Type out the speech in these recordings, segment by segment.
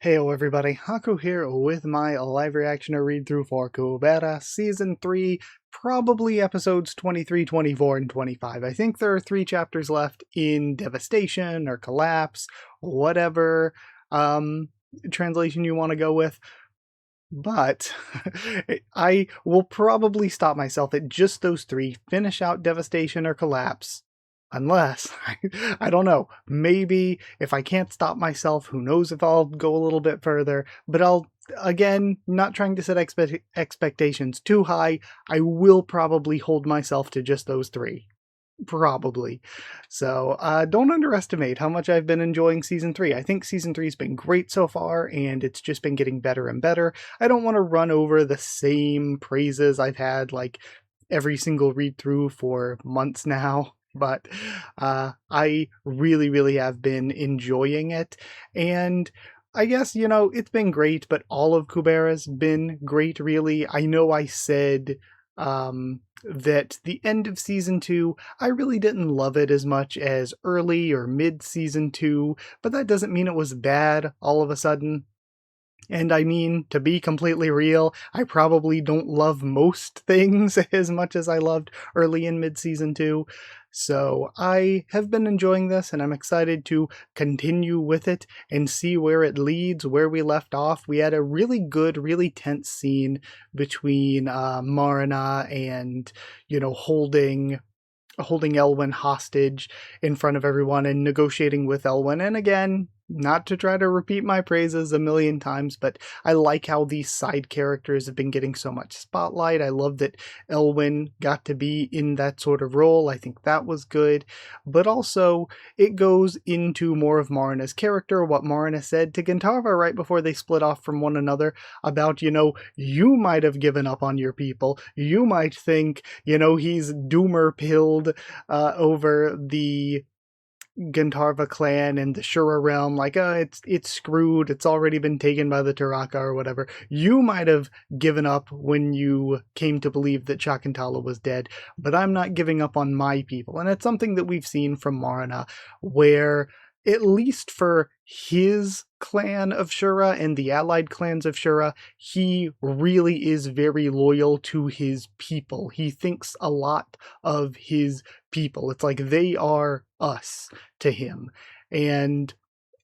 Heyo everybody, Haku here with my live reaction or read-through for Kubera Season 3, probably episodes 23, 24, and 25. I think there are 3 chapters left in Devastation or Collapse, whatever translation you want to go with. But I will probably stop myself at just those 3, finish out Devastation or Collapse. Unless, I don't know, maybe if I can't stop myself, who knows if I'll go a little bit further, but I'll, again, not trying to set expectations too high, I will probably hold myself to just those 3. Probably. So don't underestimate how much I've been enjoying Season 3. I think Season 3's been great so far, and it's just been getting better and better. I don't want to run over the same praises I've had, like, every single read-through for months now. But I really have been enjoying it. And I guess, it's been great, but all of Kubera's been great, really. I know I said that the end of Season 2, I really didn't love it as much as early or mid-Season 2, but that doesn't mean it was bad all of a sudden. And I mean, to be completely real, I probably don't love most things as much as I loved early and mid-Season 2. So I have been enjoying this, and I'm excited to continue with it and see where it leads, where we left off. We had a really good, really tense scene between Marina and, holding Elwyn hostage in front of everyone and negotiating with Elwyn. And again, not to try to repeat my praises a million times, but I like how these side characters have been getting so much spotlight. I love that Elwyn got to be in that sort of role. I think that was good. But also, it goes into more of Marina's character, what Marina said to Gintarva right before they split off from one another about, you might have given up on your people. You might think, he's doomer-pilled over the Gintarva clan and the Shura realm, like, it's screwed, it's already been taken by the Taraka or whatever. You might have given up when you came to believe that Chakantala was dead, but I'm not giving up on my people. And it's something that we've seen from Marina, where at least for his clan of Shura and the allied clans of Shura, he really is very loyal to his people. He thinks a lot of his people. It's like they are us to him. And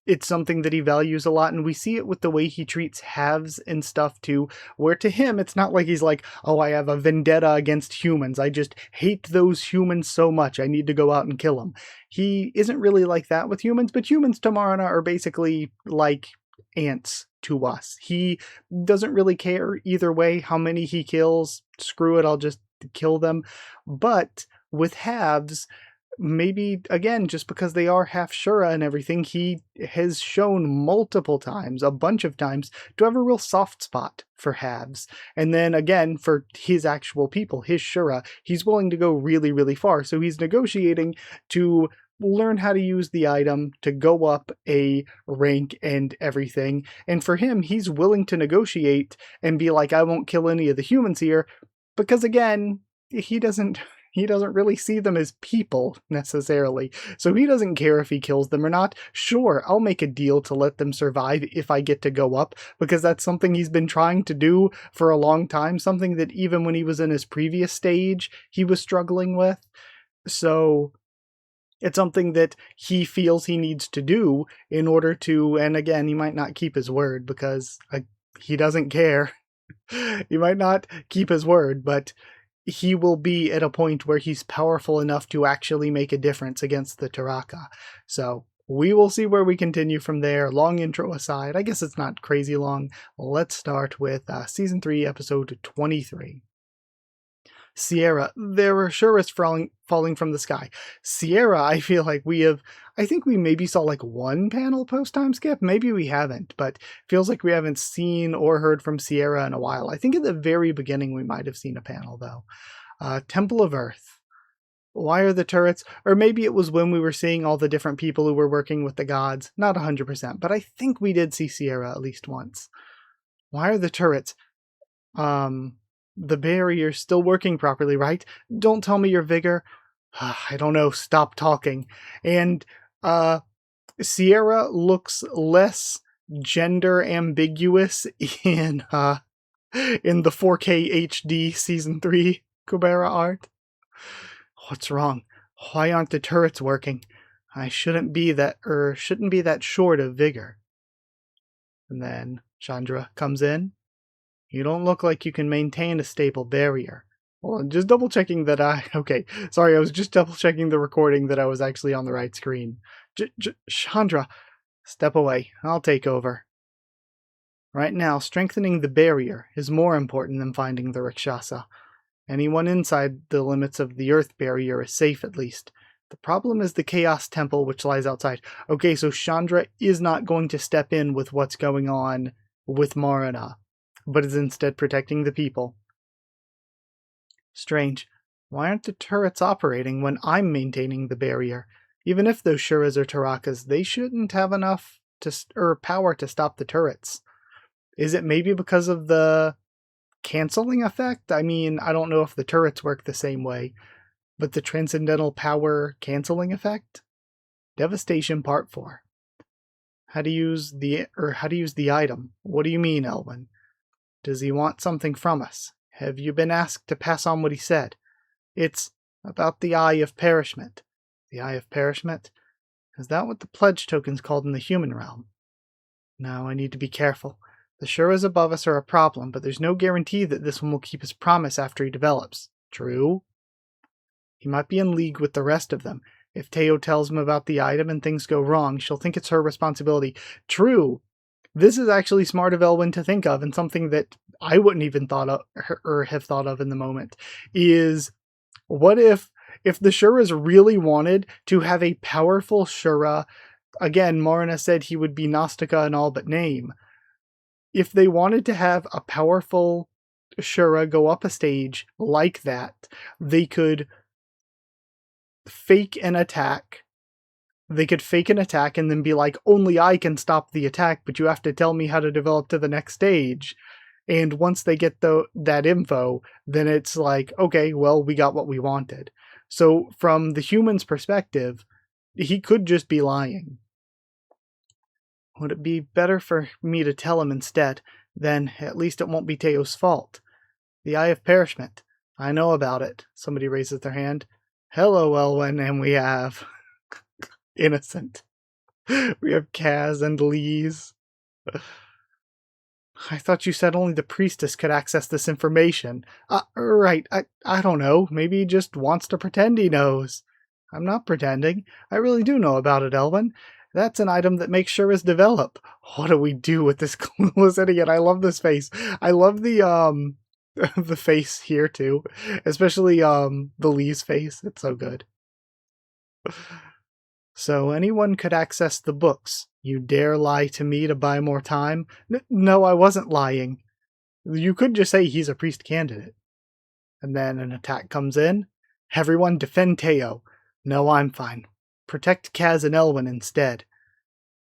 it's something that he values a lot, and we see it with the way he treats halves and stuff too, where to him it's not like he's like, oh, I have a vendetta against humans, I just hate those humans so much, I need to go out and kill them. He isn't really like that with humans, but humans to Marina are basically like ants to us. He doesn't really care either way how many he kills. Screw it, I'll just kill them. But with halves, maybe, again, just because they are half Shura and everything, he has shown multiple times, a bunch of times, to have a real soft spot for halves. And then, again, for his actual people, his Shura, he's willing to go really far. So he's negotiating to learn how to use the item, to go up a rank and everything. And for him, he's willing to negotiate and be like, I won't kill any of the humans here, because, again, he doesn't really see them as people, necessarily. So he doesn't care if he kills them or not. Sure, I'll make a deal to let them survive if I get to go up, because that's something he's been trying to do for a long time, something that even when he was in his previous stage, he was struggling with. So it's something that he feels he needs to do in order to, and again, he might not keep his word because he doesn't care. He might not keep his word, but he will be at a point where he's powerful enough to actually make a difference against the Taraka. So we will see where we continue from there. Long intro aside, I guess it's not crazy long. Let's start with Season 3, Episode 23. Sierra, there were Shuras falling from the sky. Sierra, I feel like I think we maybe saw like one panel post-time skip. Maybe we haven't, but feels like we haven't seen or heard from Sierra in a while. I think at the very beginning we might have seen a panel, though. Temple of Earth. Why are the turrets? Or maybe it was when we were seeing all the different people who were working with the gods. Not 100%, but I think we did see Sierra at least once. Why are the turrets? The barrier's still working properly, right? Don't tell me your vigor. I don't know, stop talking. And Sierra looks less gender ambiguous in the 4K HD Season 3 Kubera art. What's wrong? Why aren't the turrets working? I shouldn't be that short of vigor. And then Chandra comes in. You don't look like you can maintain a stable barrier. Well, just double checking that okay, sorry, I was just double checking the recording that I was actually on the right screen. Chandra, step away. I'll take over. Right now, strengthening the barrier is more important than finding the Rakshasa. Anyone inside the limits of the Earth barrier is safe, at least. The problem is the Chaos Temple, which lies outside. Okay, so Chandra is not going to step in with what's going on with Marana, but is instead protecting the people. Strange. Why aren't the turrets operating when I'm maintaining the barrier? Even if those Shuras are Tarakas, they shouldn't have enough power to stop the turrets. Is it maybe because of the canceling effect? I mean, I don't know if the turrets work the same way, but the transcendental power canceling effect? Devastation Part 4. How to use the item. What do you mean, Elwyn? Does he want something from us? Have you been asked to pass on what he said? It's about the Eye of Perishment. The Eye of Perishment? Is that what the pledge token's called in the human realm? Now I need to be careful. The Shuras above us are a problem, but there's no guarantee that this one will keep his promise after he develops. True? He might be in league with the rest of them. If Teo tells him about the item and things go wrong, she'll think it's her responsibility. True. This is actually smart of Elwyn to think of, and something that I wouldn't even thought of or have thought of in the moment is, what if the Shuras really wanted to have a powerful Shura? Again, Marana said he would be Gnostica in all but name. If they wanted to have a powerful Shura go up a stage like that, they could fake an attack. They could fake an attack and then be like, only I can stop the attack, but you have to tell me how to develop to the next stage. And once they get that info, then it's like, okay, well, we got what we wanted. So from the human's perspective, he could just be lying. Would it be better for me to tell him instead? Then at least it won't be Teo's fault. The Eye of Perishment. I know about it. Somebody raises their hand. Hello, Elwyn, and we have Innocent. We have Kaz and Lise. I thought you said only the priestess could access this information. Right, I don't know. Maybe he just wants to pretend he knows. I'm not pretending. I really do know about it, Elwyn. That's an item that makes Shuras develop. What do we do with this clueless idiot? I love this face. I love the the face here too. Especially the Lee's face. It's so good. So anyone could access the books. You dare lie to me to buy more time? No, I wasn't lying. You could just say he's a priest candidate. And then an attack comes in. Everyone defend Teo. No, I'm fine. Protect Kaz and Elwyn instead.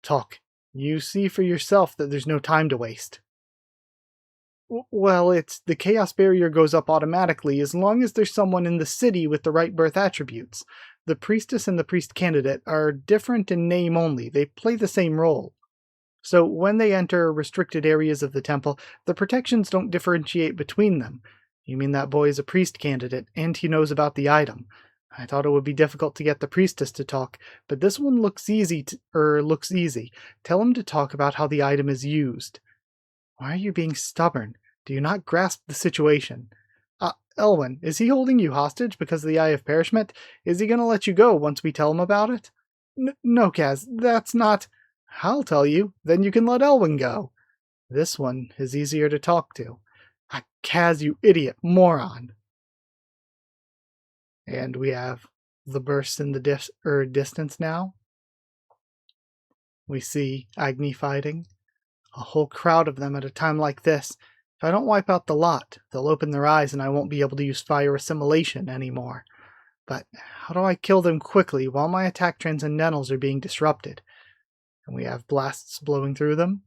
Talk. You see for yourself that there's no time to waste. Well, it's the chaos barrier goes up automatically as long as there's someone in the city with the right birth attributes. The priestess and the priest candidate are different in name only. They play the same role. So when they enter restricted areas of the temple, the protections don't differentiate between them. You mean that boy is a priest candidate, and he knows about the item. I thought it would be difficult to get the priestess to talk, but this one looks easy. Tell him to talk about how the item is used. Why are you being stubborn? Do you not grasp the situation? Elwyn, is he holding you hostage because of the Eye of Perishment? Is he going to let you go once we tell him about it? No, Kaz, that's not... I'll tell you, then you can let Elwyn go. This one is easier to talk to. Kaz, you idiot, moron. And we have the bursts in the distance now. We see Agni fighting. A whole crowd of them at a time like this. If I don't wipe out the lot, they'll open their eyes and I won't be able to use fire assimilation anymore. But how do I kill them quickly while my attack transcendentals are being disrupted? And we have blasts blowing through them.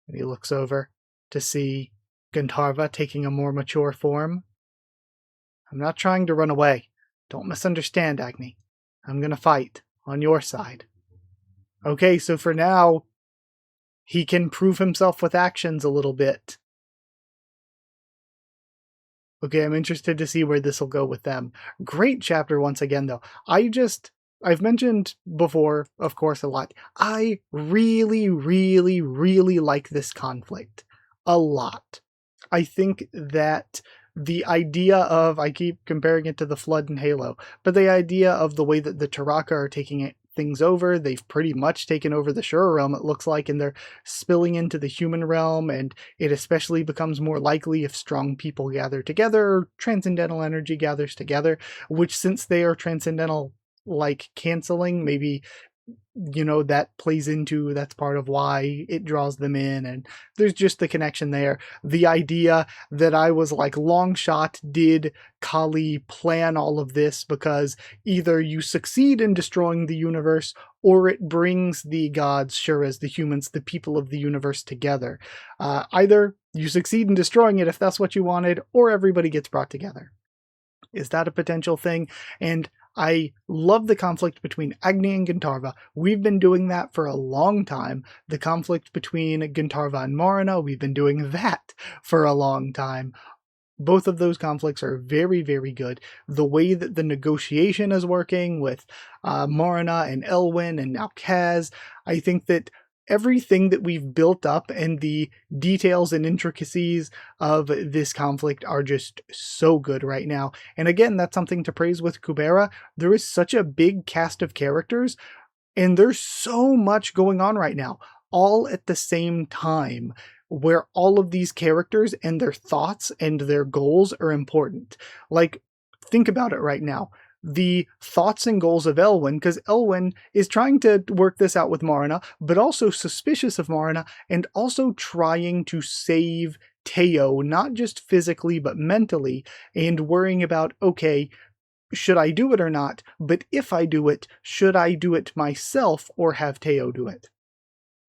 And he looks over to see Gandharva taking a more mature form. I'm not trying to run away. Don't misunderstand, Agni. I'm gonna fight on your side. Okay, so for now, He can prove himself with actions a little bit. Okay, I'm interested to see where this will go with them. Great chapter once again, though. I've mentioned before, of course, a lot. I really, really, really like this conflict. A lot. I think that the idea of, I keep comparing it to the Flood in Halo, but the idea of the way that the Taraka are taking things over, they've pretty much taken over the Shura realm, it looks like, and they're spilling into the human realm, and it especially becomes more likely if strong people gather together, or transcendental energy gathers together, which, since they are transcendental, like, canceling, maybe, that plays into, that's part of why it draws them in, and there's just the connection there. The idea that I was like, long shot, did Kali plan all of this because either you succeed in destroying the universe or it brings the gods, Shuras, the humans, the people of the universe together. Either you succeed in destroying it if that's what you wanted, or everybody gets brought together. Is that a potential thing? And I love the conflict between Agni and Gintarva. We've been doing that for a long time. The conflict between Gintarva and Marina, we've been doing that for a long time. Both of those conflicts are very, very good. The way that the negotiation is working with Marina and Elwyn and now Kaz, I think that everything that we've built up and the details and intricacies of this conflict are just so good right now. And again, that's something to praise with Kubera. There is such a big cast of characters, and there's so much going on right now, all at the same time, where all of these characters and their thoughts and their goals are important. Like, think about it right now. The thoughts and goals of Elwyn, because Elwyn is trying to work this out with Marina, but also suspicious of Marina, and also trying to save Teo, not just physically, but mentally, and worrying about, okay, should I do it or not? But if I do it, should I do it myself or have Teo do it?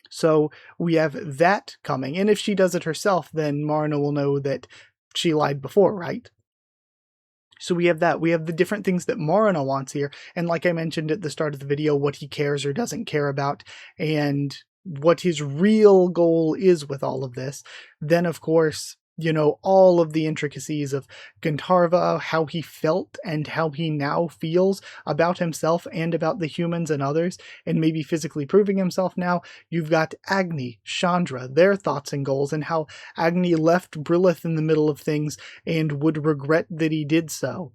So we have that coming. And if she does it herself, then Marina will know that she lied before, right? So we have that. We have the different things that Marina wants here. And like I mentioned at the start of the video, what he cares or doesn't care about, and what his real goal is with all of this. Then, of course, all of the intricacies of Gintarva, how he felt and how he now feels about himself and about the humans and others, and maybe physically proving himself now. You've got Agni, Chandra, their thoughts and goals, and how Agni left Brilith in the middle of things and would regret that he did so.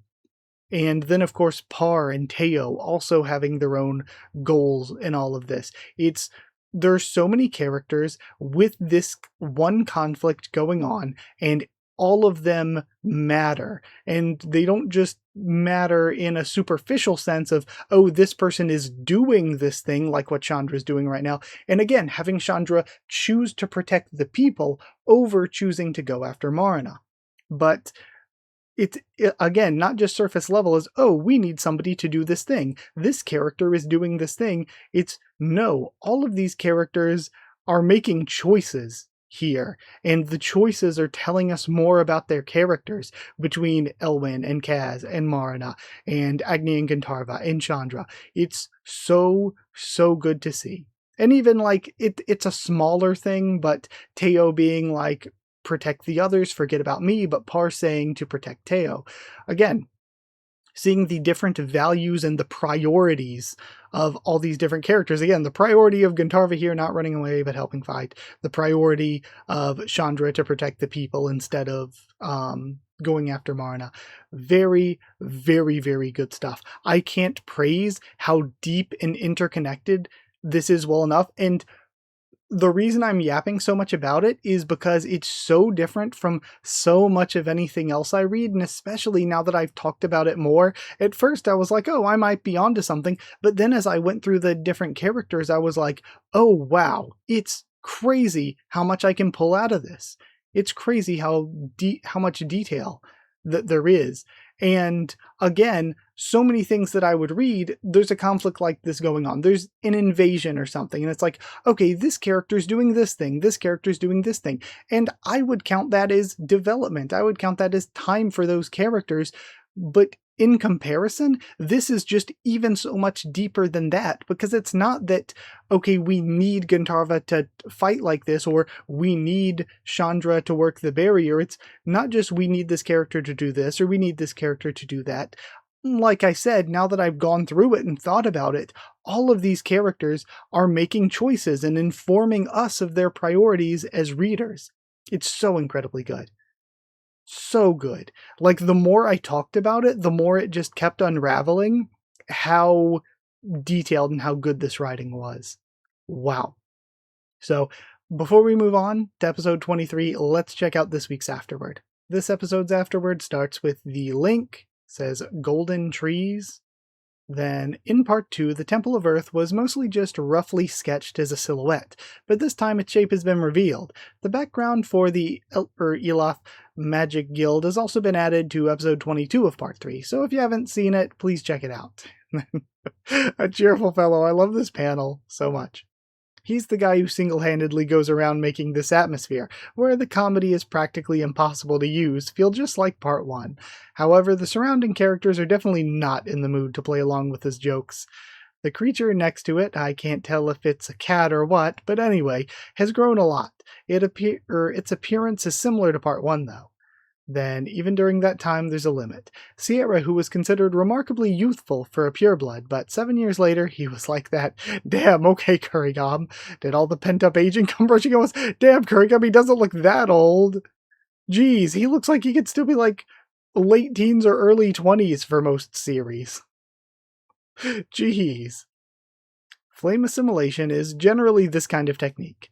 And then, of course, Par and Teo also having their own goals in all of this. There's so many characters with this one conflict going on, and all of them matter. And they don't just matter in a superficial sense of, oh, this person is doing this thing, like what Chandra's doing right now. And again, having Chandra choose to protect the people over choosing to go after Marina. But it's, again, not just surface level as, oh, we need somebody to do this thing. This character is doing this thing. It's, no, all of these characters are making choices here, and the choices are telling us more about their characters between Elwyn and Kaz and Marina and Agni and Gintarva and Chandra. It's so, so good to see. And even like it's a smaller thing, but Teo being like, protect the others, forget about me, but Par saying to protect Teo. Again, seeing the different values and the priorities of all these different characters. Again, the priority of Gintarva here, not running away, but helping fight. The priority of Chandra to protect the people instead of going after Marina. Very, very, very good stuff. I can't praise how deep and interconnected this is well enough. And the reason I'm yapping so much about it is because it's so different from so much of anything else I read, and especially now that I've talked about it more. At first I was like, oh, I might be onto something, but then as I went through the different characters, I was like, oh wow, it's crazy how much I can pull out of this. It's crazy how much detail that there is. And again, so many things that I would read, there's a conflict like this going on. There's an invasion or something, and it's like, okay, this character's doing this thing, this character's doing this thing. And I would count that as development. I would count that as time for those characters. But in comparison, this is just even so much deeper than that, because it's not that, okay, we need Gantarva to fight like this, or we need Chandra to work the barrier. It's not just we need this character to do this, or we need this character to do that. Like I said, now that I've gone through it and thought about it, all of these characters are making choices and informing us of their priorities as readers. It's so incredibly good. So good. Like, the more I talked about it, the more it just kept unraveling how detailed and how good this writing was. Wow. So, before we move on to episode 23, let's check out this week's Afterword. This episode's Afterword starts with the link, says Golden Trees. Then, in part 2, the Temple of Earth was mostly just roughly sketched as a silhouette, but this time its shape has been revealed. The background for the Eloth Magic Guild has also been added to episode 22 of part 3, so if you haven't seen it, please check it out. A cheerful fellow, I love this panel so much. He's the guy who single-handedly goes around making this atmosphere, where the comedy is practically impossible to use, feel just like part 1. However, the surrounding characters are definitely not in the mood to play along with his jokes. The creature next to it, I can't tell if it's a cat or what, but anyway, has grown a lot. Its appearance is similar to part 1 though. Then, even during that time, there's a limit. Sierra, who was considered remarkably youthful for a pureblood, but 7 years later, he was like that. Damn, okay, Kurigam. Did all the pent-up aging come rushing at us? Damn, Kurigam, he doesn't look that old. Jeez, he looks like he could still be like late teens or early 20s for most series. Jeez. Flame assimilation is generally this kind of technique.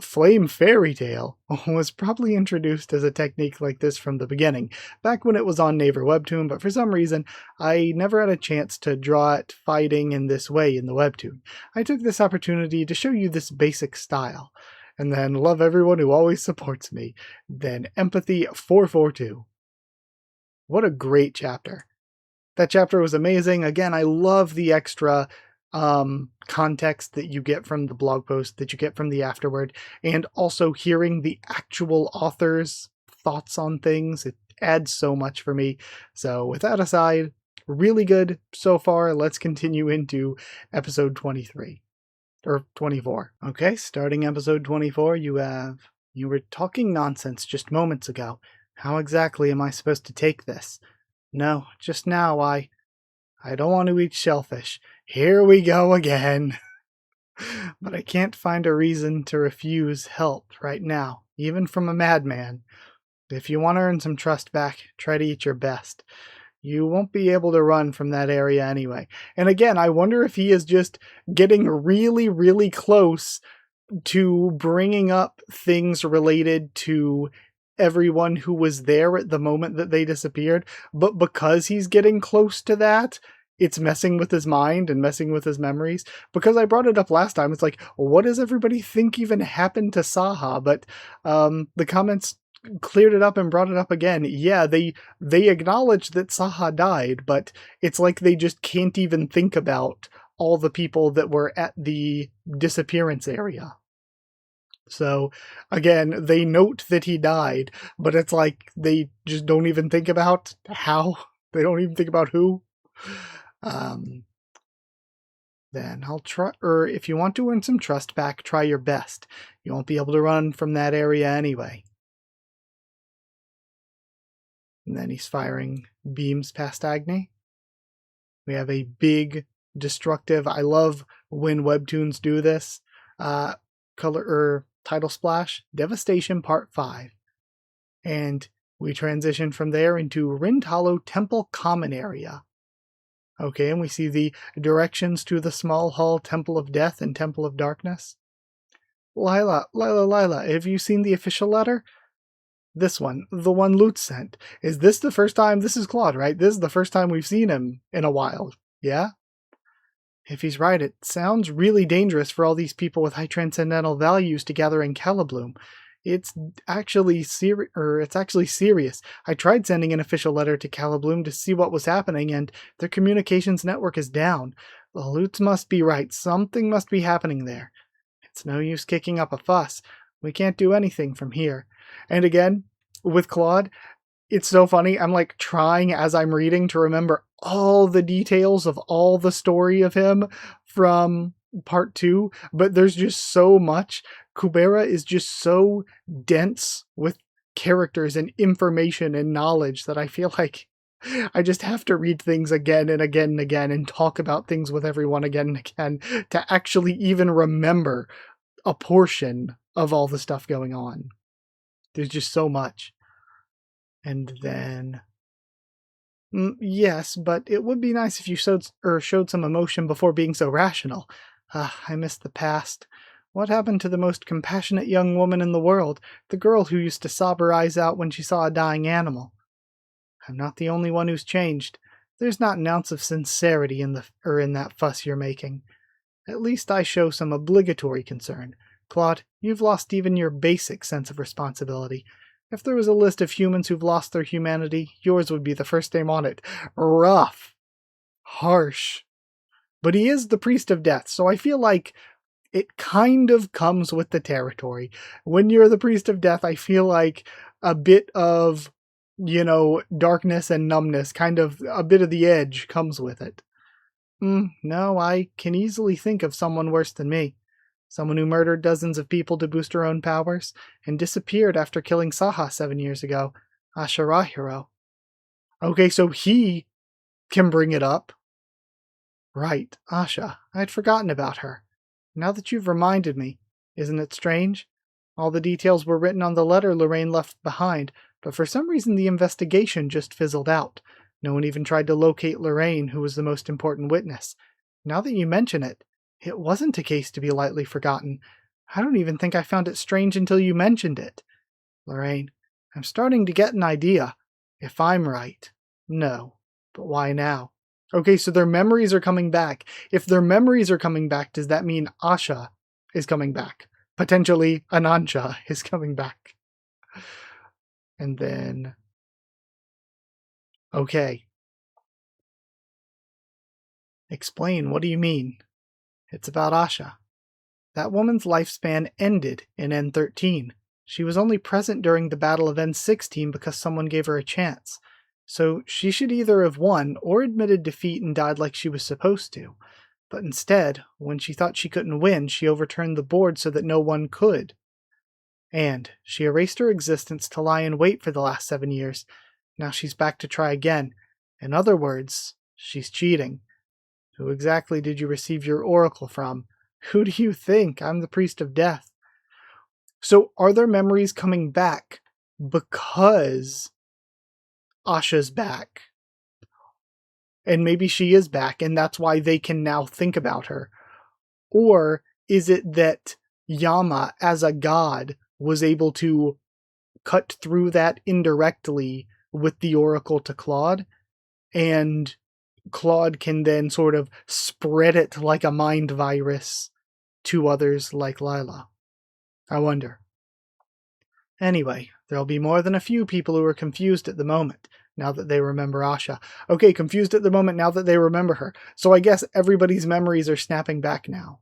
Flame Fairy Tale was probably introduced as a technique like this from the beginning, back when it was on Naver Webtoon, but for some reason, I never had a chance to draw it fighting in this way in the Webtoon. I took this opportunity to show you this basic style, and then love everyone who always supports me. Then Empathy 442. What a great chapter. That chapter was amazing. Again, I love the extra context that you get from the blog post, that you get from the Afterword, and also hearing the actual author's thoughts on things. It adds so much for me. So with that aside, really good so far. Let's continue into episode 23. Or 24. Okay, starting episode 24, you were talking nonsense just moments ago. How exactly am I supposed to take this? No, just now I don't want to eat shellfish. Here we go again. But I can't find a reason to refuse help right now, even from a madman. If you want to earn some trust back, try to eat your best. You won't be able to run from that area anyway. And again, I wonder if he is just getting really, really close to bringing up things related to everyone who was there at the moment that they disappeared. But because he's getting close to that, it's messing with his mind and messing with his memories. Because I brought it up last time, it's like, what does everybody think even happened to Saha? But the comments cleared it up and brought it up again. Yeah, they acknowledge that Saha died, but it's like they just can't even think about all the people that were at the disappearance area. So, again, they note that he died, but it's like they just don't even think about how. They don't even think about who. Then I'll try, or if you want to earn some trust back, try your best. You won't be able to run from that area anyway. And then he's firing beams past Agni. We have a big, destructive, I love when webtoons do this, title splash, Devastation Part 5. And we transition from there into Rintalo Temple Common Area. Okay, and we see the directions to the small hall Temple of Death and Temple of Darkness. Lila, have you seen the official letter? This one, the one Lutz sent. Is this the first time? This is Claude, right? This is the first time we've seen him in a while. Yeah? If he's right, it sounds really dangerous for all these people with high transcendental values to gather in Calibloom. It's actually serious. I tried sending an official letter to Calibloom to see what was happening, and their communications network is down. The Lutz must be right. Something must be happening there. It's no use kicking up a fuss. We can't do anything from here. And again, with Claude, It's so funny. I'm like trying as I'm reading to remember all the details of all the story of him from part 2, but there's just so much. Kubera is just so dense with characters and information and knowledge that I feel like I just have to read things again and again and again and talk about things with everyone again and again to actually even remember a portion of all the stuff going on. There's just so much. And then yes, but it would be nice if you showed some emotion before being so rational. I miss the past. What happened to the most compassionate young woman in the world, the girl who used to sob her eyes out when she saw a dying animal? I'm not the only one who's changed. There's not an ounce of sincerity in that fuss you're making. At least I show some obligatory concern. Claude, you've lost even your basic sense of responsibility. If there was a list of humans who've lost their humanity, yours would be the first name on it. Rough. Harsh. But he is the priest of death, so I feel like it kind of comes with the territory. When you're the priest of death, I feel like a bit of, darkness and numbness, kind of a bit of the edge comes with it. No, I can easily think of someone worse than me. Someone who murdered dozens of people to boost her own powers, and disappeared after killing Saha 7 years ago. Ashirahiro. Okay, so he can bring it up. Right, Asha. I'd forgotten about her. Now that you've reminded me, isn't it strange? All the details were written on the letter Lorraine left behind, but for some reason the investigation just fizzled out. No one even tried to locate Lorraine, who was the most important witness. Now that you mention it, it wasn't a case to be lightly forgotten. I don't even think I found it strange until you mentioned it. Lorraine, I'm starting to get an idea. If I'm right, no. But why now? Okay, so their memories are coming back. If their memories are coming back, does that mean Asha is coming back? Potentially Ananja is coming back. And then... Okay. Explain, what do you mean? It's about Asha. That woman's lifespan ended in N13. She was only present during the Battle of N16 because someone gave her a chance. So she should either have won or admitted defeat and died like she was supposed to. But instead, when she thought she couldn't win, she overturned the board so that no one could. And she erased her existence to lie in wait for the last 7 years. Now she's back to try again. In other words, she's cheating. Who exactly did you receive your oracle from? Who do you think? I'm the priest of death. So are their memories coming back because Asha's back? And maybe she is back, and that's why they can now think about her. Or is it that Yama, as a god, was able to cut through that indirectly with the oracle to Claude, and Claude can then sort of spread it like a mind virus to others like Lila? I wonder. Anyway, there'll be more than a few people who are confused at the moment, now that they remember Asha. Okay, confused at the moment now that they remember her. So I guess everybody's memories are snapping back now.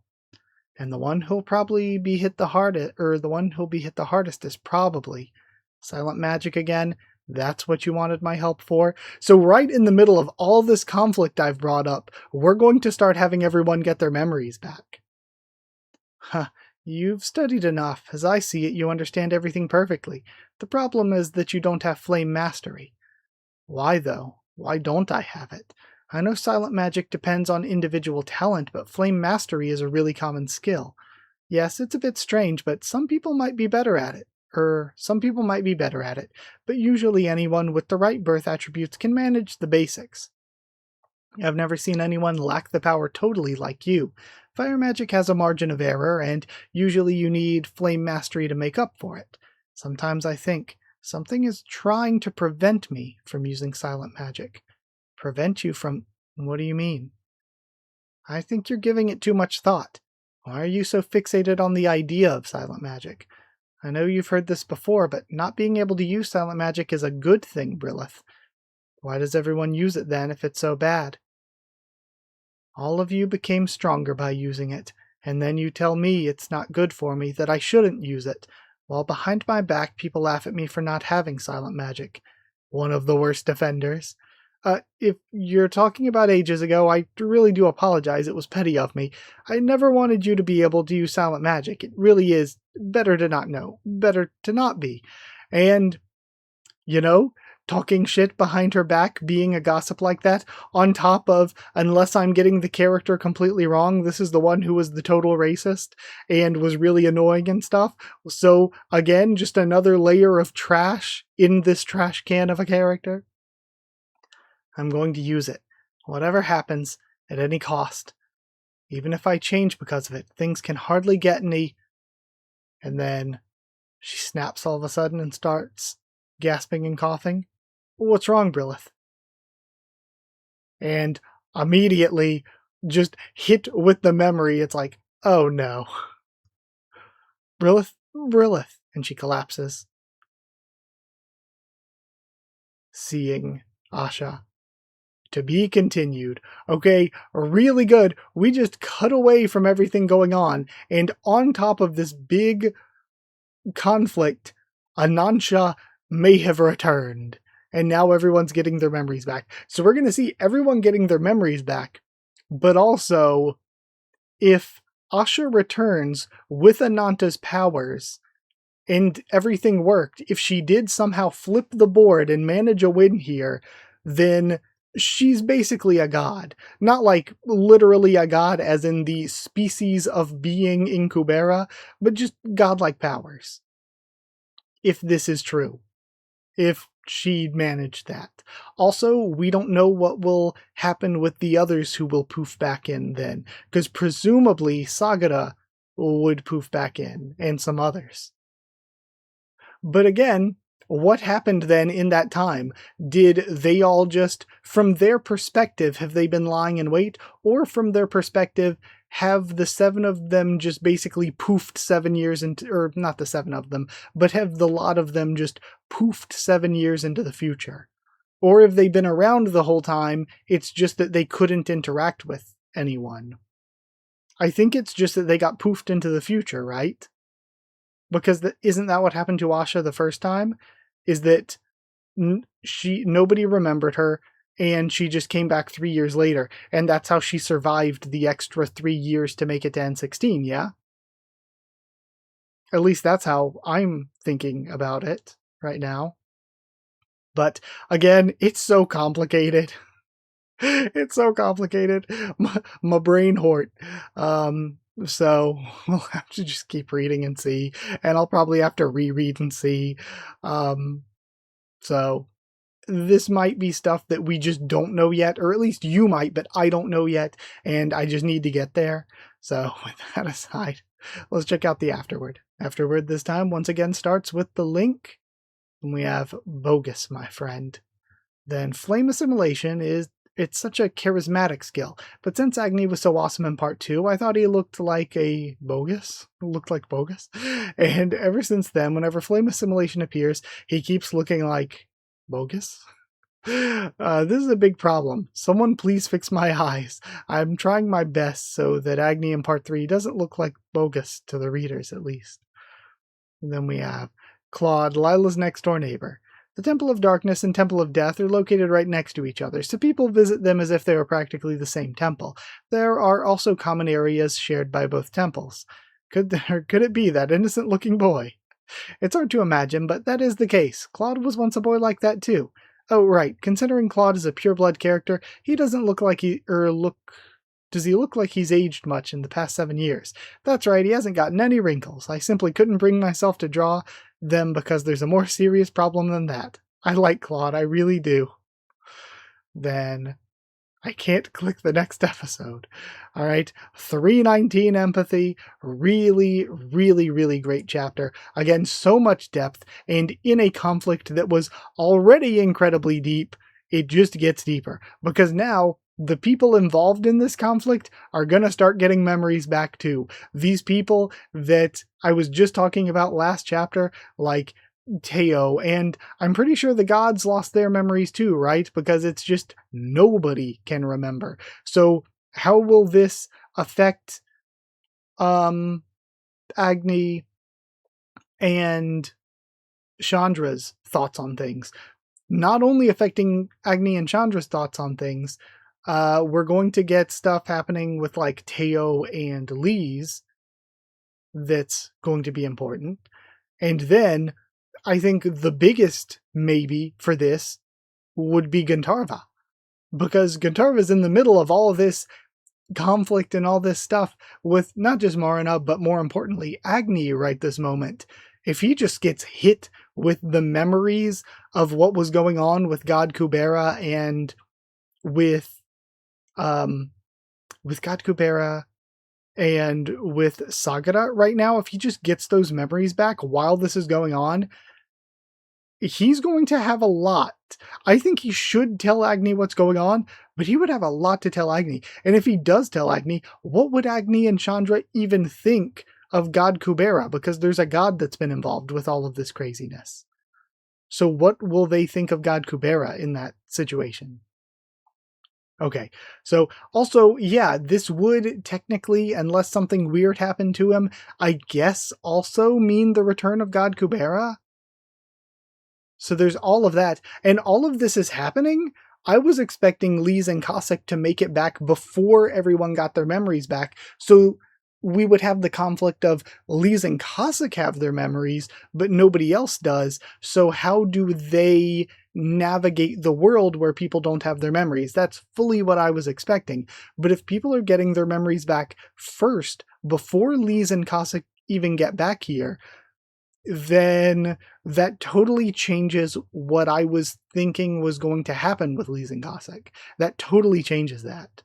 And the one who'll probably be hit the hardest, is probably silent magic again. That's what you wanted my help for? So right in the middle of all this conflict I've brought up, we're going to start having everyone get their memories back. Huh. You've studied enough. As I see it, you understand everything perfectly. The problem is that you don't have flame mastery. Why, though? Why don't I have it? I know silent magic depends on individual talent, but flame mastery is a really common skill. Yes, it's a bit strange, but some people might be better at it. But usually anyone with the right birth attributes can manage the basics. I've never seen anyone lack the power totally like you. Fire magic has a margin of error, and usually you need flame mastery to make up for it. Sometimes I think something is trying to prevent me from using silent magic. Prevent you from... What do you mean? I think you're giving it too much thought. Why are you so fixated on the idea of silent magic? I know you've heard this before, but not being able to use silent magic is a good thing, Brilith. Why does everyone use it then if it's so bad? All of you became stronger by using it, and then you tell me it's not good for me, that I shouldn't use it, while behind my back people laugh at me for not having silent magic. one of the worst defenders. If you're talking about ages ago, I really do apologize. It was petty of me. I never wanted you to be able to use silent magic. It really is better to not know, better to not be. And, you know, talking shit behind her back, being a gossip like that, on top of, unless I'm getting the character completely wrong, this is the one who was the total racist and was really annoying and stuff. So, again, just another layer of trash in this trash can of a character. I'm going to use it. Whatever happens, at any cost. Even if I change because of it, things can hardly get any. And then she snaps all of a sudden and starts gasping and coughing. What's wrong, Brilith? And immediately, just hit with the memory, it's like, oh no. Brilith, Brilith. And she collapses. Seeing Asha. To be continued. Okay, really good. We just cut away from everything going on, and on top of this big conflict, Anansha may have returned, and now everyone's getting their memories back. So we're going to see everyone getting their memories back, but also, if Asha returns with Ananta's powers, and everything worked, if she did somehow flip the board and manage a win here, then she's basically a god. Not like literally a god as in the species of being in Kubera, but just godlike powers. If this is true. If she managed that. Also, we don't know what will happen with the others who will poof back in then, because presumably Sagara would poof back in, and some others. But again, what happened then in that time? Did they all just, from their perspective, have they been lying in wait? Or from their perspective, have the 7 of them just basically poofed 7 years into, or not the 7 of them, but have the lot of them just poofed 7 years into the future? Or have they been around the whole time, it's just that they couldn't interact with anyone? I think it's just that they got poofed into the future, right? Because isn't that what happened to Asha the first time? Is that nobody remembered her, and she just came back 3 years later, and that's how she survived the extra 3 years to make it to N16, yeah? At least that's how I'm thinking about it right now. But again, it's so complicated. It's so complicated. My brain hurt. So we'll have to just keep reading and see, and I'll probably have to reread and see. So this might be stuff that we just don't know yet, or at least you might, but I don't know yet, and I just need to get there. So with that aside, let's check out the Afterword. Afterword this time once again starts with the link, and we have Bogus, my friend. Then Flame Assimilation it's such a charismatic skill, but since Agni was so awesome in part 2, I thought he looked like a bogus. Looked like bogus. And ever since then, whenever Flame Assimilation appears, he keeps looking like bogus. This is a big problem. Someone please fix my eyes. I'm trying my best so that Agni in part 3 doesn't look like bogus to the readers, at least. And then we have Claude, Lila's next door neighbor. The Temple of Darkness and Temple of Death are located right next to each other, so people visit them as if they were practically the same temple. There are also common areas shared by both temples. Could it be that innocent-looking boy? It's hard to imagine, but that is the case. Claude was once a boy like that too. Oh, right. Considering Claude is a pure-blood character, he doesn't look like does he look like he's aged much in the past 7 years? That's right, he hasn't gotten any wrinkles. I simply couldn't bring myself to draw them because there's a more serious problem than that. I like Claude, I really do. Then I can't click the next episode. Alright, 319 Empathy. Really, really, really great chapter. Again, so much depth, and in a conflict that was already incredibly deep, it just gets deeper. Because now, the people involved in this conflict are gonna start getting memories back too. These people that I was just talking about last chapter, like Teo, and I'm pretty sure the gods lost their memories too, right? Because it's just nobody can remember. So how will this affect Agni and Chandra's thoughts on things? not only affecting Agni and Chandra's thoughts on things, we're going to get stuff happening with like Teo and Lee's that's going to be important. And then I think the biggest maybe for this would be Gandharva, because Gandharva's in the middle of all of this conflict and all this stuff with not just Marina, but more importantly, Agni right this moment. If he just gets hit with the memories of what was going on with God Kubera and with God Kubera and with Sagara right now, if he just gets those memories back while this is going on, he's going to have a lot. I think he should tell Agni what's going on, but he would have a lot to tell Agni. And if he does tell Agni, what would Agni and Chandra even think of God Kubera? Because there's a god that's been involved with all of this craziness. So what will they think of God Kubera in that situation? Okay, so also, yeah, this would technically, unless something weird happened to him, I guess also mean the return of God Kubera. So there's all of that, and all of this is happening. I was expecting Lee's and Cossack to make it back before everyone got their memories back, so we would have the conflict of Lee's and Cossack have their memories, but nobody else does, so how do they navigate the world where people don't have their memories? That's fully what I was expecting. But if people are getting their memories back first, before Lee's and Cossack even get back here, then that totally changes what I was thinking was going to happen with Lee's and Cossack. That totally changes that.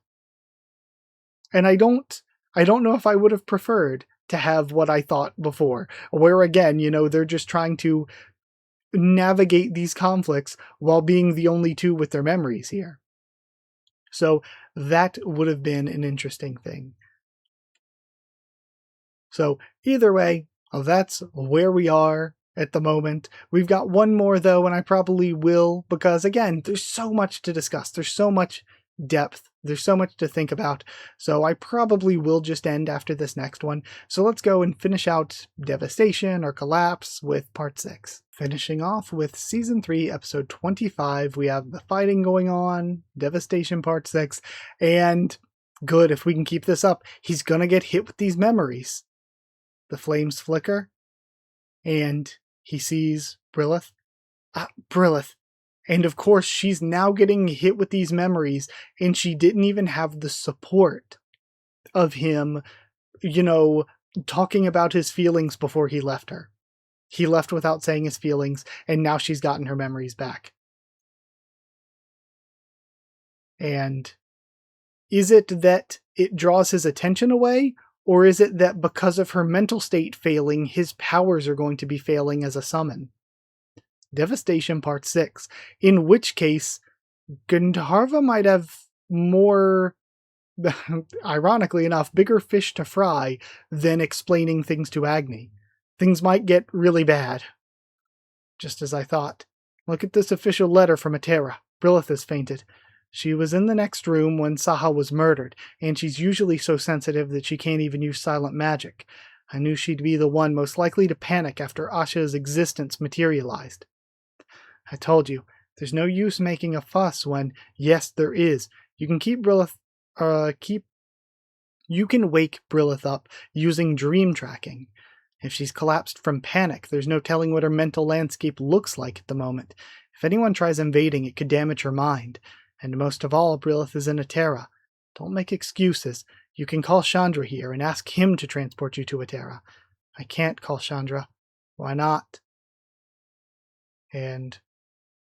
And I don't know if I would have preferred to have what I thought before, where again, they're just trying to navigate these conflicts while being the only two with their memories here. So that would have been an interesting thing. So either way, that's where we are at the moment. We've got one more though, and I probably will, because again, there's so much to discuss. There's so much depth. There's so much to think about. So I probably will just end after this next one. So let's go and finish out Devastation or Collapse with part 6. Finishing off with season 3, episode 25, we have the fighting going on, Devastation part 6, and good, if we can keep this up, he's gonna get hit with these memories. The flames flicker, and he sees Brilith. Brilith. And of course, she's now getting hit with these memories, and she didn't even have the support of him, talking about his feelings before he left her. He left without saying his feelings, and now she's gotten her memories back. And is it that it draws his attention away, or is it that because of her mental state failing, his powers are going to be failing as a summon? Devastation Part 6, in which case, Gandharva might have more, ironically enough, bigger fish to fry than explaining things to Agni. Things might get really bad. Just as I thought. Look at this official letter from Atera. Brilith has fainted. She was in the next room when Saha was murdered, and she's usually so sensitive that she can't even use silent magic. I knew she'd be the one most likely to panic after Asha's existence materialized. I told you, there's no use making a fuss when, yes, there is. You can you can wake Brilith up using dream tracking. If she's collapsed from panic, there's no telling what her mental landscape looks like at the moment. If anyone tries invading, it could damage her mind. And most of all, Brilith is in Atera. Don't make excuses. You can call Chandra here and ask him to transport you to Atera. I can't call Chandra. Why not? And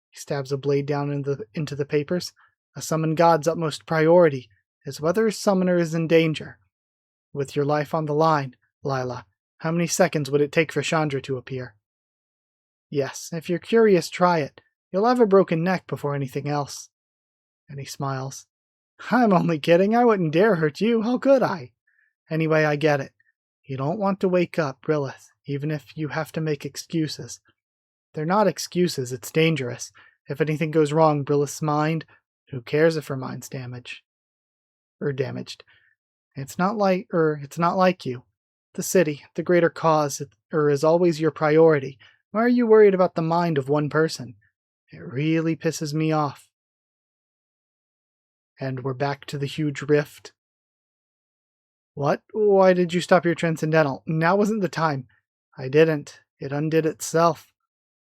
he stabs a blade down into the papers. A summoned god's utmost priority is whether his summoner is in danger. With your life on the line, Lila, how many seconds would it take for Chandra to appear? Yes, if you're curious, try it. You'll have a broken neck before anything else. And he smiles. I'm only kidding. I wouldn't dare hurt you. How could I? Anyway, I get it. You don't want to wake up Brilith, even if you have to make excuses. They're not excuses. It's dangerous. If anything goes wrong, Brilith's mind, who cares if her mind's damaged? It's not like you. The city, the greater cause, is always your priority. Why are you worried about the mind of one person? It really pisses me off. And we're back to the huge rift. What? Why did you stop your transcendental? Now wasn't the time. I didn't. It undid itself.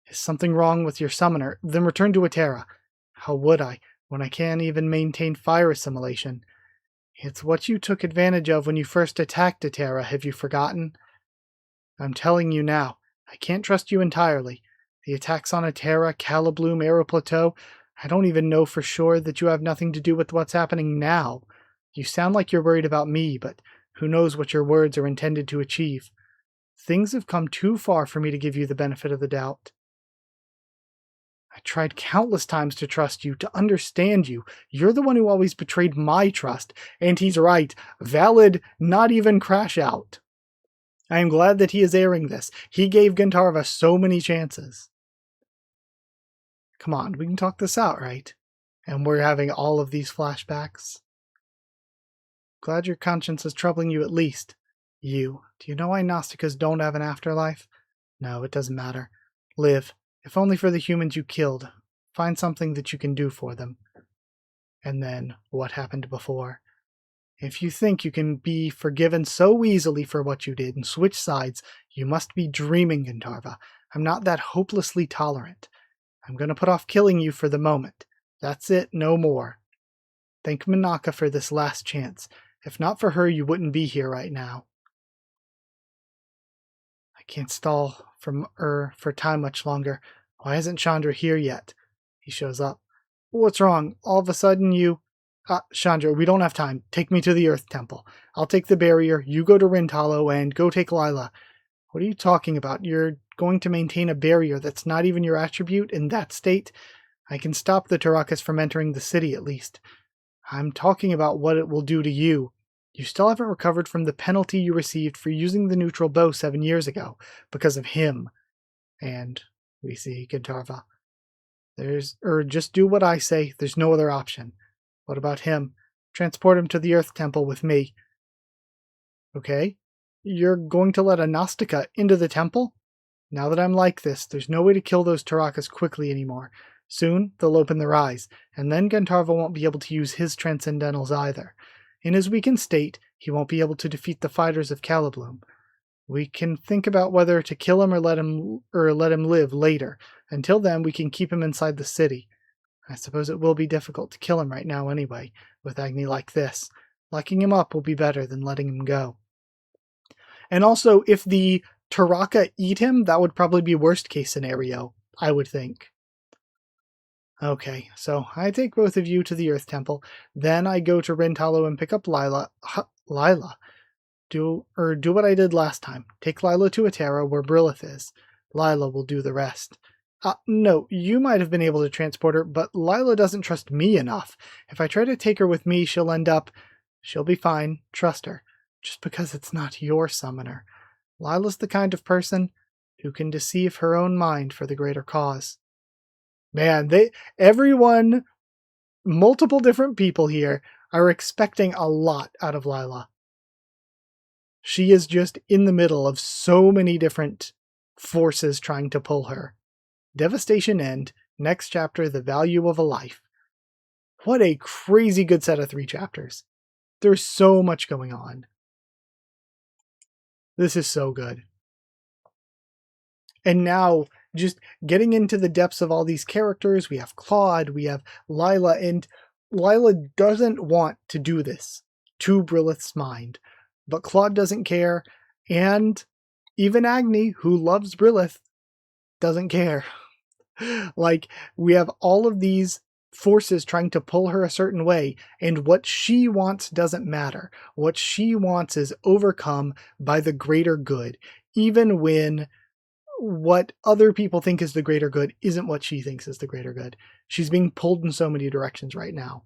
Is something wrong with your summoner? Then return to Atera. How would I, when I can't even maintain fire assimilation? It's what you took advantage of when you first attacked Atera, have you forgotten? I'm telling you now, I can't trust you entirely. The attacks on Atera, Calibloom, Aeroplateau, I don't even know for sure that you have nothing to do with what's happening now. You sound like you're worried about me, but who knows what your words are intended to achieve. Things have come too far for me to give you the benefit of the doubt. I tried countless times to trust you, to understand you. You're the one who always betrayed my trust. And he's right. Valid, not even crash out. I am glad that he is airing this. He gave Gantarva so many chances. Come on, we can talk this out, right? And we're having all of these flashbacks. Glad your conscience is troubling you at least. You. Do you know why Gnostikas don't have an afterlife? No, it doesn't matter. Live. If only for the humans you killed. Find something that you can do for them. And then, what happened before? If you think you can be forgiven so easily for what you did and switch sides, you must be dreaming, Gantarva. I'm not that hopelessly tolerant. I'm going to put off killing you for the moment. That's it, no more. Thank Minaka for this last chance. If not for her, you wouldn't be here right now. I can't stall for time much longer. Why isn't Chandra here yet? He shows up. What's wrong? All of a sudden you... Chandra, we don't have time. Take me to the Earth Temple. I'll take the barrier, you go to Rintalo, and go take Lila. What are you talking about? You're going to maintain a barrier that's not even your attribute in that state? I can stop the Tarakas from entering the city at least. I'm talking about what it will do to you. You still haven't recovered from the penalty you received for using the neutral bow 7 years ago, because of him. And we see Gantarva. Just do what I say, there's no other option. What about him? Transport him to the Earth Temple with me. Okay? You're going to let a Gnostica into the temple? Now that I'm like this, there's no way to kill those Tarakas quickly anymore. Soon, they'll open their eyes, and then Gantarva won't be able to use his Transcendentals either. In his weakened state, he won't be able to defeat the fighters of Calibloom. We can think about whether to kill him or let him live later. Until then, we can keep him inside the city. I suppose it will be difficult to kill him right now anyway, with Agni like this. Locking him up will be better than letting him go. And also, if the Taraka eat him, that would probably be worst case scenario, I would think. Okay, so I take both of you to the Earth Temple, then I go to Rintalo and pick up Lila. Lila? Do what I did last time. Take Lila to Atera where Brilith is. Lila will do the rest. No, you might have been able to transport her, but Lila doesn't trust me enough. If I try to take her with me, she'll be fine, trust her. Just because it's not your summoner. Lila's the kind of person who can deceive her own mind for the greater cause. Man, everyone, multiple different people here, are expecting a lot out of Lila. She is just in the middle of so many different forces trying to pull her. Devastation End, next chapter, The Value of a Life. What a crazy good set of 3 chapters. There's so much going on. This is so good. And now, just getting into the depths of all these characters, we have Claude, we have Lila, and Lila doesn't want to do this to Brilith's mind. But Claude doesn't care, and even Agni, who loves Brilith, doesn't care. Like, we have all of these forces trying to pull her a certain way, and what she wants doesn't matter. What she wants is overcome by the greater good, even when what other people think is the greater good isn't what she thinks is the greater good. She's being pulled in so many directions right now.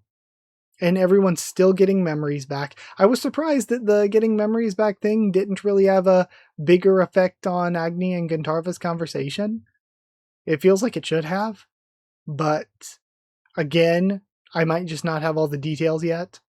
And everyone's still getting memories back. I was surprised that the getting memories back thing didn't really have a bigger effect on Agni and Gantarva's conversation. It feels like it should have. But again, I might just not have all the details yet.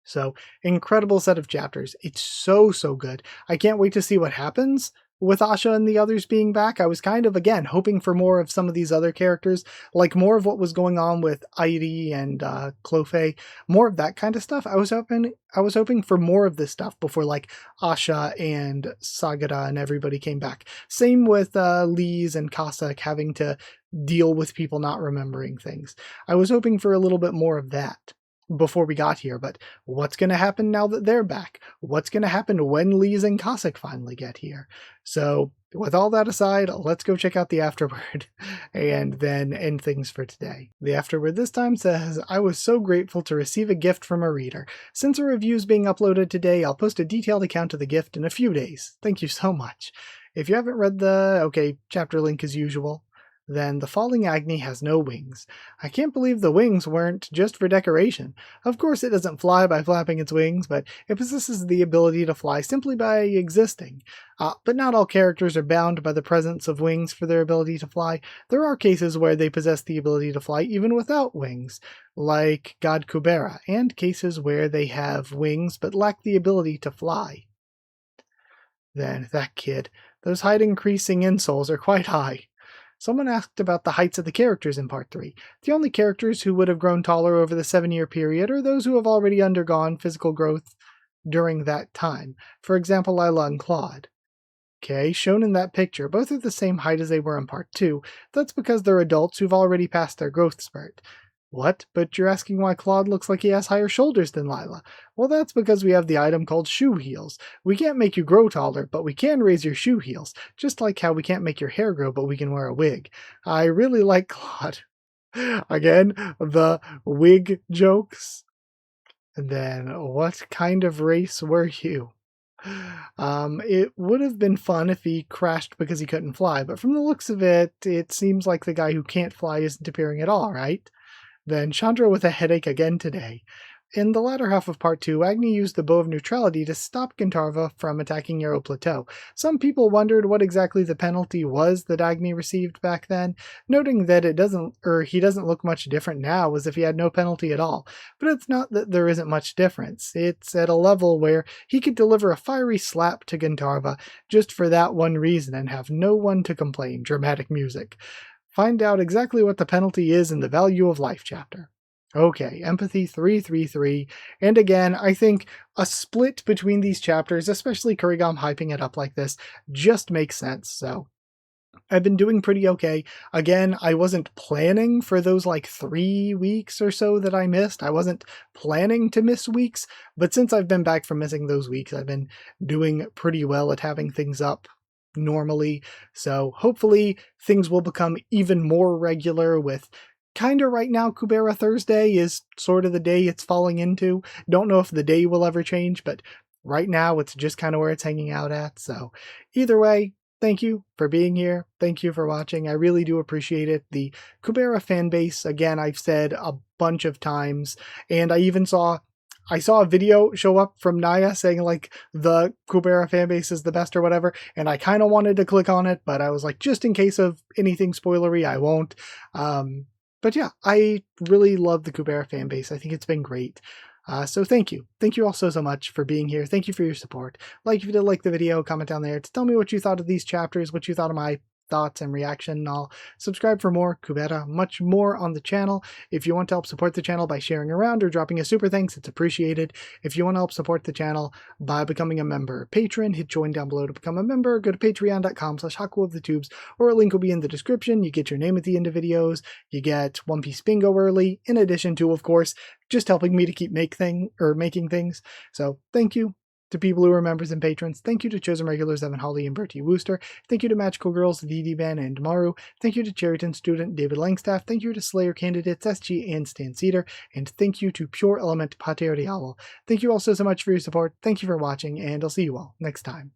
So, incredible set of chapters. It's so good. I can't wait to see what happens with Asha and the others being back. I was kind of, again, hoping for more of some of these other characters, like more of what was going on with Airi and Clophe, more of that kind of stuff. I was hoping for more of this stuff before like Asha and Sagara and everybody came back. Same with Lise and Cossack having to deal with people not remembering things. I was hoping for a little bit more of that before we got here, but what's going to happen now that they're back? What's going to happen when Lise and Cossack finally get here? So with all that aside, let's go check out the Afterword and then end things for today. The Afterword this time says, I was so grateful to receive a gift from a reader. Since a review is being uploaded today, I'll post a detailed account of the gift in a few days. Thank you so much. If you haven't read the, chapter link as usual, then the falling Agni has no wings. I can't believe the wings weren't just for decoration. Of course it doesn't fly by flapping its wings, but it possesses the ability to fly simply by existing. But not all characters are bound by the presence of wings for their ability to fly. There are cases where they possess the ability to fly even without wings, like God Kubera, and cases where they have wings but lack the ability to fly. Then, that kid, those height-increasing insoles are quite high. Someone asked about the heights of the characters in Part 3. The only characters who would have grown taller over the 7-year period are those who have already undergone physical growth during that time. For example, Lila and Claude. Okay, shown in that picture, both are the same height as they were in Part 2. That's because they're adults who've already passed their growth spurt. What? But you're asking why Claude looks like he has higher shoulders than Lila. Well, that's because we have the item called shoe heels. We can't make you grow taller, but we can raise your shoe heels, just like how we can't make your hair grow, but we can wear a wig. I really like Claude. Again, the wig jokes. And then, what kind of race were you? It would have been fun if he crashed because he couldn't fly, but from the looks of it, it seems like the guy who can't fly isn't appearing at all, right? Then Chandra with a headache again today. In the latter half of Part 2, Agni used the Bow of Neutrality to stop Gandharva from attacking Yarrow Plateau. Some people wondered what exactly the penalty was that Agni received back then, noting that he doesn't look much different now as if he had no penalty at all. But it's not that there isn't much difference. It's at a level where he could deliver a fiery slap to Gandharva just for that one reason and have no one to complain. Dramatic music. Find out exactly what the penalty is in the Value of Life chapter. Okay, Empathy 333, and again, I think a split between these chapters, especially Kurigam hyping it up like this, just makes sense, so I've been doing pretty okay. Again, I wasn't planning for those like 3 weeks or so that I missed. I wasn't planning to miss weeks, but since I've been back from missing those weeks, I've been doing pretty well at having things up normally, so hopefully things will become even more regular with kinda right now, Kubera Thursday is sort of the day it's falling into. Don't know if the day will ever change, but right now it's just kind of where it's hanging out at. So either way, thank you for being here. Thank you for watching. I really do appreciate it. The Kubera fan base, again, I've said a bunch of times, and I saw a video show up from Naya saying like the Kubera fanbase is the best or whatever, and I kind of wanted to click on it, but I was like, just in case of anything spoilery, I won't. But yeah, I really love the Kubera fan base. I think it's been great. So thank you. Thank you all so much for being here. Thank you for your support. Like if you did like the video, comment down there to tell me what you thought of these chapters, what you thought of my thoughts and reaction and all. Subscribe for more Kubera, much more on the channel. If you want to help support the channel by sharing around or dropping a super thanks, it's appreciated. If you want to help support the channel by becoming a member patron, hit join down below to become a member. Go to patreon.com/Haku of the Tubes, or a link will be in the description. You get your name at the end of videos. You get One Piece bingo early, in addition to, of course, just helping me to keep making things. So thank you to people who are members and patrons. Thank you to chosen regulars Evan Hawley and Bertie Wooster. Thank you to Magical Girls, VD Ben and Maru. Thank you to Cherryton student David Langstaff. Thank you to Slayer candidates SG and Stan Cedar. And thank you to Pure Element Pater Diablo. Thank you all so much for your support. Thank you for watching, and I'll see you all next time.